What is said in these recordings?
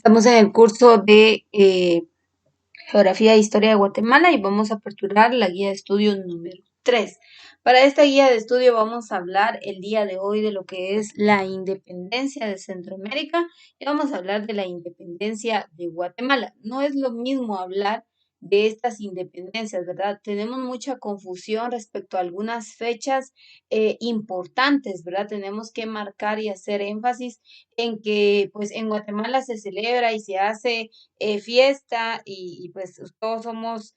Estamos en el curso de Geografía e Historia de Guatemala y vamos a aperturar la guía de estudio número 3. Para esta guía de estudio vamos a hablar el día de hoy de lo que es la independencia de Centroamérica y vamos a hablar de la independencia de Guatemala. No es lo mismo hablar de estas independencias, ¿verdad? Tenemos mucha confusión respecto a algunas fechas importantes, ¿verdad? Tenemos que marcar y hacer énfasis en que pues en Guatemala se celebra y se hace fiesta y pues todos somos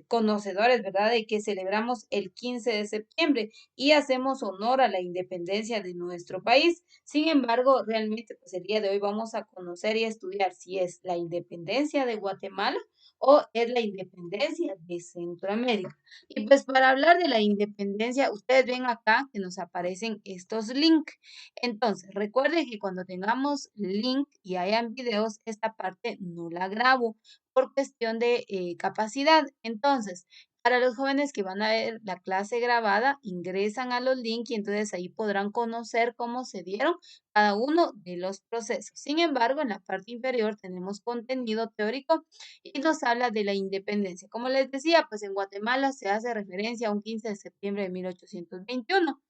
conocedores, ¿verdad? De que celebramos el 15 de septiembre y hacemos honor a la independencia de nuestro país. Sin embargo, realmente pues el día de hoy vamos a conocer y estudiar si es la independencia de Guatemala o es la independencia de Centroamérica. Y pues para hablar de la independencia, ustedes ven acá que nos aparecen estos links. Entonces, recuerde que cuando tengamos link y hayan videos, esta parte no la grabo por cuestión de capacidad. Entonces, para los jóvenes que van a ver la clase grabada, ingresan a los links y entonces ahí podrán conocer cómo se dieron cada uno de los procesos. Sin embargo, en la parte inferior tenemos contenido teórico y nos habla de la independencia. Como les decía, pues en Guatemala se hace referencia a un 15 de septiembre de 1821.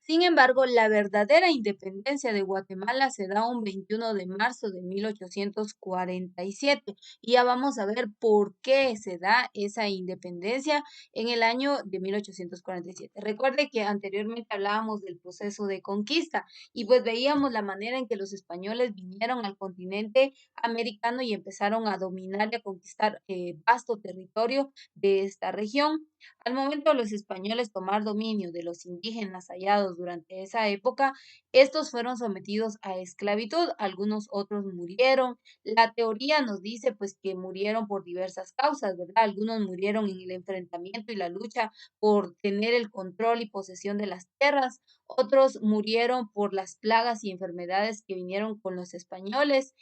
Sin embargo, la verdadera independencia de Guatemala se da un 21 de marzo de 1847 y ya vamos a ver por qué se da esa independencia en el año de 1847. Recuerde que anteriormente hablábamos del proceso de conquista y pues veíamos la manera en que los españoles vinieron al continente americano y empezaron a dominar y a conquistar vasto territorio de esta región. Al momento de los españoles tomar dominio de los indígenas hallados durante esa época, estos fueron sometidos a esclavitud, algunos otros murieron. La teoría nos dice pues que murieron por diversas causas, ¿verdad? Algunos murieron en el enfrentamiento y la lucha por tener el control y posesión de las tierras, otros murieron por las plagas y enfermedades que vinieron con los españoles,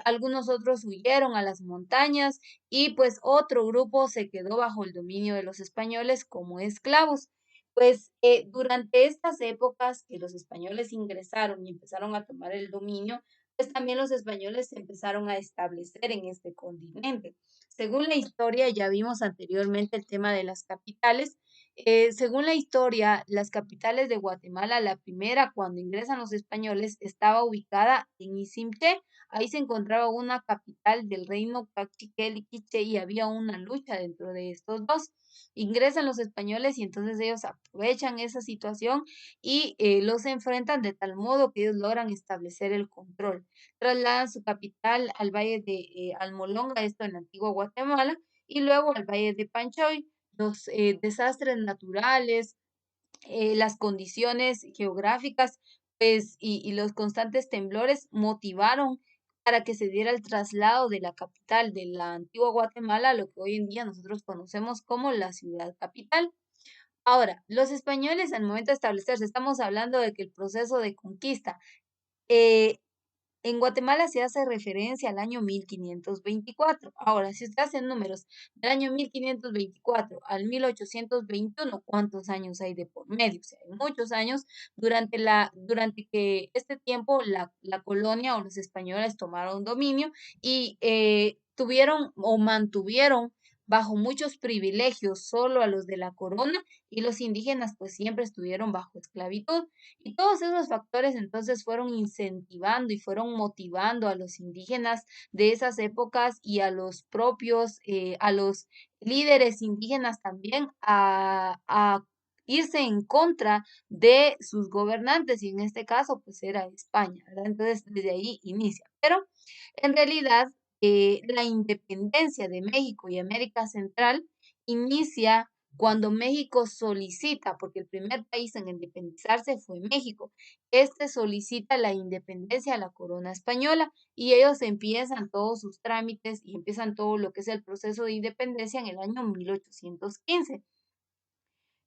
algunos otros huyeron a las montañas y pues otro grupo se quedó bajo el dominio de los españoles como esclavos. Pues durante estas épocas que los españoles ingresaron y empezaron a tomar el dominio, pues también los españoles se empezaron a establecer en este continente. Según la historia, ya vimos anteriormente el tema de las capitales. Según la historia, las capitales de Guatemala, la primera cuando ingresan los españoles estaba ubicada en Izimché. Ahí se encontraba una capital del reino Cachiquel y y había una lucha dentro de estos dos. Ingresan los españoles y entonces ellos aprovechan esa situación y los enfrentan de tal modo que ellos logran establecer el control. Trasladan su capital al valle de Almolonga, esto en la antigua Guatemala, y luego al valle de Panchoy. Los desastres naturales, las condiciones geográficas, pues, y los constantes temblores motivaron para que se diera el traslado de la capital de la antigua Guatemala a lo que hoy en día nosotros conocemos como la ciudad capital. Ahora, los españoles al momento de establecerse, estamos hablando de que el proceso de conquista eh, en Guatemala se hace referencia al año 1524. Ahora, si usted hace números del año 1524 al 1821, ¿cuántos años hay de por medio? O sea, hay muchos años durante que este tiempo la colonia o los españoles tomaron dominio y tuvieron o mantuvieron bajo muchos privilegios solo a los de la corona y los indígenas pues siempre estuvieron bajo esclavitud. Y todos esos factores entonces fueron incentivando y fueron motivando a los indígenas de esas épocas y a los propios, a los líderes indígenas también a irse en contra de sus gobernantes y en este caso pues era España, ¿verdad? Entonces desde ahí inicia. Pero en realidad la independencia de México y América Central inicia cuando México solicita, porque el primer país en independizarse fue México, este solicita la independencia a la corona española y ellos empiezan todos sus trámites y empiezan todo lo que es el proceso de independencia en el año 1815.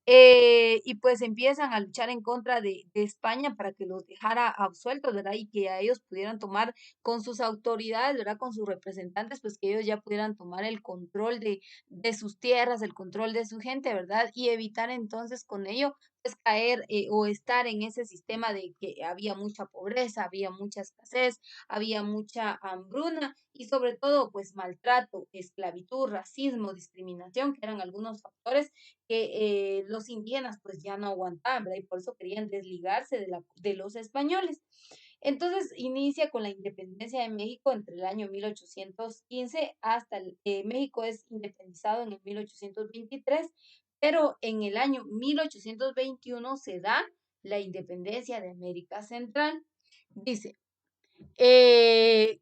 Y pues empiezan a luchar en contra de España para que los dejara absueltos, ¿verdad? Y que a ellos pudieran tomar con sus autoridades, ¿verdad? Con sus representantes, pues que ellos ya pudieran tomar el control de sus tierras, el control de su gente, ¿verdad? Y evitar entonces con ello pues caer o estar en ese sistema de que había mucha pobreza, había mucha escasez, había mucha hambruna y sobre todo pues maltrato, esclavitud, racismo, discriminación, que eran algunos factores que los indígenas pues ya no aguantaban, ¿verdad? Y por eso querían desligarse de los españoles. Entonces inicia con la independencia de México entre el año 1815 hasta México es independizado en el 1823, pero en el año 1821 se da la independencia de América Central. Dice, ¿qué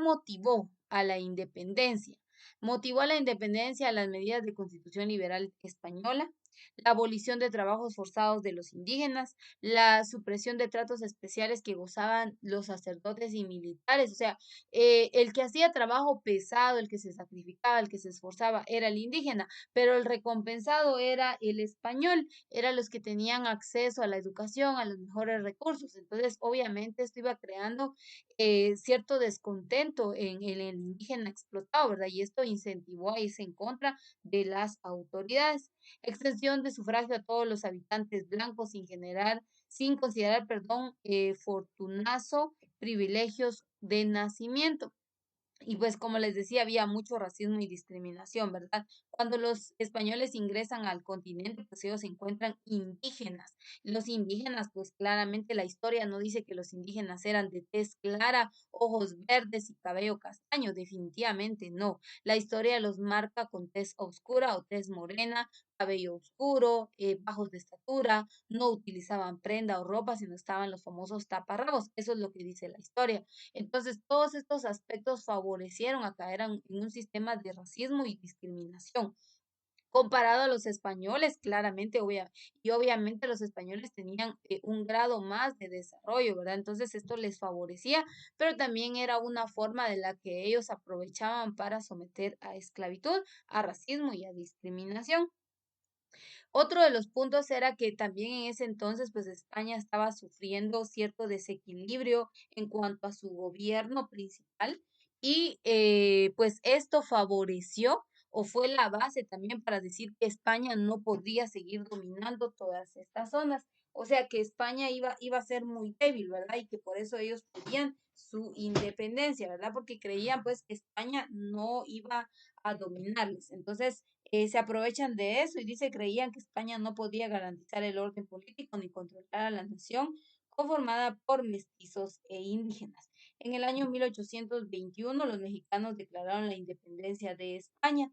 motivó a la independencia? Motivó a la independencia las medidas de Constitución Liberal Española, la abolición de trabajos forzados de los indígenas, la supresión de tratos especiales que gozaban los sacerdotes y militares. O sea, el que hacía trabajo pesado, el que se sacrificaba, el que se esforzaba, era el indígena, pero el recompensado era el español, eran los que tenían acceso a la educación, a los mejores recursos. Entonces, obviamente, esto iba creando cierto descontento en el indígena explotado, ¿verdad? Y esto incentivó a irse en contra de las autoridades. Extensión de sufragio a todos los habitantes blancos sin considerar, perdón, fortunazo, privilegios de nacimiento. Y pues como les decía, había mucho racismo y discriminación, ¿verdad? Cuando los españoles ingresan al continente, pues ellos se encuentran indígenas. Los indígenas, pues claramente la historia no dice que los indígenas eran de tez clara, ojos verdes y cabello castaño, definitivamente no. La historia los marca con tez oscura o tez morena, cabello oscuro, bajos de estatura, no utilizaban prenda o ropa, sino estaban los famosos taparrabos. Eso es lo que dice la historia. Entonces, todos estos aspectos favorecieron a caer en un sistema de racismo y discriminación. Comparado a los españoles, claramente, y obviamente los españoles tenían un grado más de desarrollo, ¿verdad? Entonces esto les favorecía, pero también era una forma de la que ellos aprovechaban para someter a esclavitud, a racismo y a discriminación. Otro de los puntos era que también en ese entonces, pues España estaba sufriendo cierto desequilibrio en cuanto a su gobierno principal y pues esto favoreció o fue la base también para decir que España no podía seguir dominando todas estas zonas. O sea que España iba a ser muy débil, ¿verdad? Y que por eso ellos pedían su independencia, ¿verdad? Porque creían pues que España no iba a dominarles. Entonces, se aprovechan de eso y dice creían que España no podía garantizar el orden político ni controlar a la nación conformada por mestizos e indígenas. En el año 1821 los mexicanos declararon la independencia de España,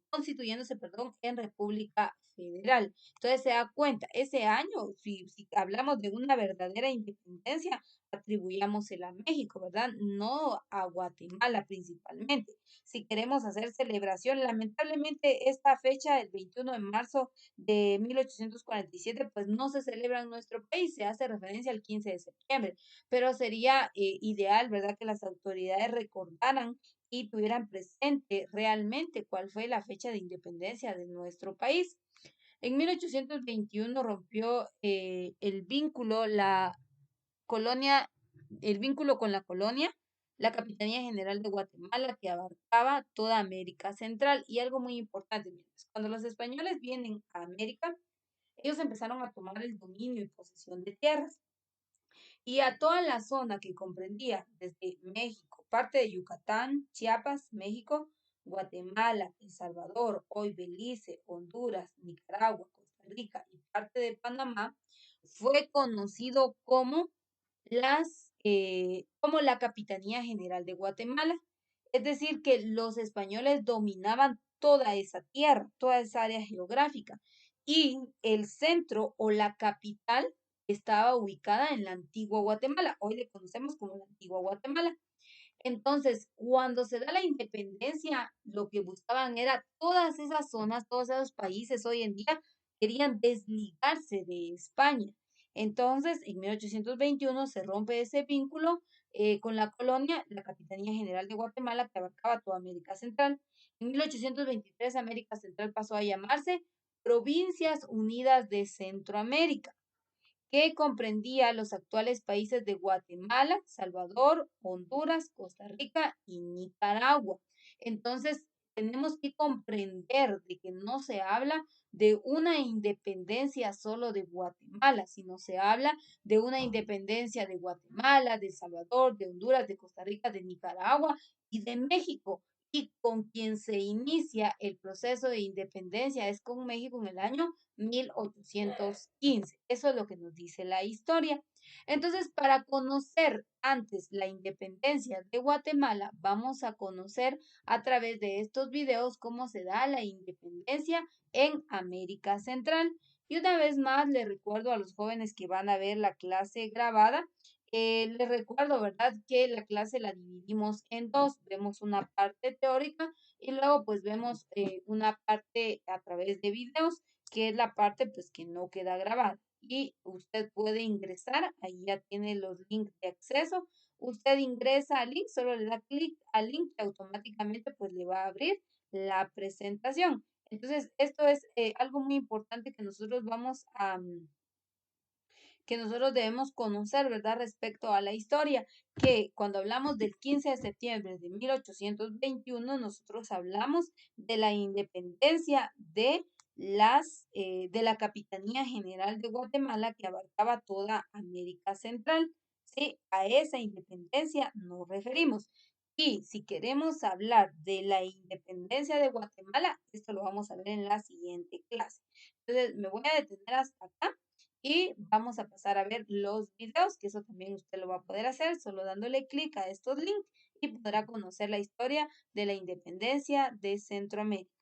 constituyéndose, perdón, en República Federal. Entonces se da cuenta, ese año, si hablamos de una verdadera independencia, atribuyámosela a México, ¿verdad? No a Guatemala principalmente. Si queremos hacer celebración. Lamentablemente, esta fecha, el 21 de marzo de 1847, pues no se celebra en nuestro país, se hace referencia al 15 de septiembre, pero sería ideal, ¿verdad?, que las autoridades recordaran y tuvieran presente realmente cuál fue la fecha de independencia de nuestro país. En 1821 rompió colonia, el vínculo con la colonia, la Capitanía General de Guatemala, que abarcaba toda América Central. Y algo muy importante, cuando los españoles vienen a América, ellos empezaron a tomar el dominio y posesión de tierras. Y a toda la zona que comprendía desde México, parte de Yucatán, Chiapas, México, Guatemala, El Salvador, hoy Belice, Honduras, Nicaragua, Costa Rica y parte de Panamá, fue conocido como la Capitanía General de Guatemala. Es decir, que los españoles dominaban toda esa tierra, toda esa área geográfica. Y el centro o la capital estaba ubicada en la antigua Guatemala. Hoy le conocemos como la antigua Guatemala. Entonces, cuando se da la independencia, lo que buscaban era todas esas zonas, todos esos países hoy en día querían desligarse de España. Entonces, en 1821 se rompe ese vínculo con la colonia, la Capitanía General de Guatemala, que abarcaba toda América Central. En 1823, América Central pasó a llamarse Provincias Unidas de Centroamérica, que comprendía los actuales países de Guatemala, Salvador, Honduras, Costa Rica y Nicaragua. Entonces, tenemos que comprender de que no se habla de una independencia solo de Guatemala, sino se habla de una independencia de Guatemala, de El Salvador, de Honduras, de Costa Rica, de Nicaragua y de México. Y con quien se inicia el proceso de independencia es con México en el año 1815. Eso es lo que nos dice la historia. Entonces, para conocer antes la independencia de Guatemala, vamos a conocer a través de estos videos cómo se da la independencia en América Central. Y una vez más, les recuerdo a los jóvenes que van a ver la clase grabada, les recuerdo, ¿verdad?, que la clase la dividimos en dos. Vemos una parte teórica y luego pues vemos una parte a través de videos, que es la parte pues que no queda grabada. Y usted puede ingresar, ahí ya tiene los links de acceso. Usted ingresa al link, solo le da clic al link y automáticamente pues le va a abrir la presentación. Entonces, esto es algo muy importante que nosotros vamos a, que nosotros debemos conocer, ¿verdad? Respecto a la historia, que cuando hablamos del 15 de septiembre de 1821, nosotros hablamos de la independencia de la Capitanía General de Guatemala que abarcaba toda América Central. Sí, a esa independencia nos referimos. Y si queremos hablar de la independencia de Guatemala, esto lo vamos a ver en la siguiente clase. Entonces, me voy a detener hasta acá y vamos a pasar a ver los videos, que eso también usted lo va a poder hacer solo dándole clic a estos links y podrá conocer la historia de la independencia de Centroamérica.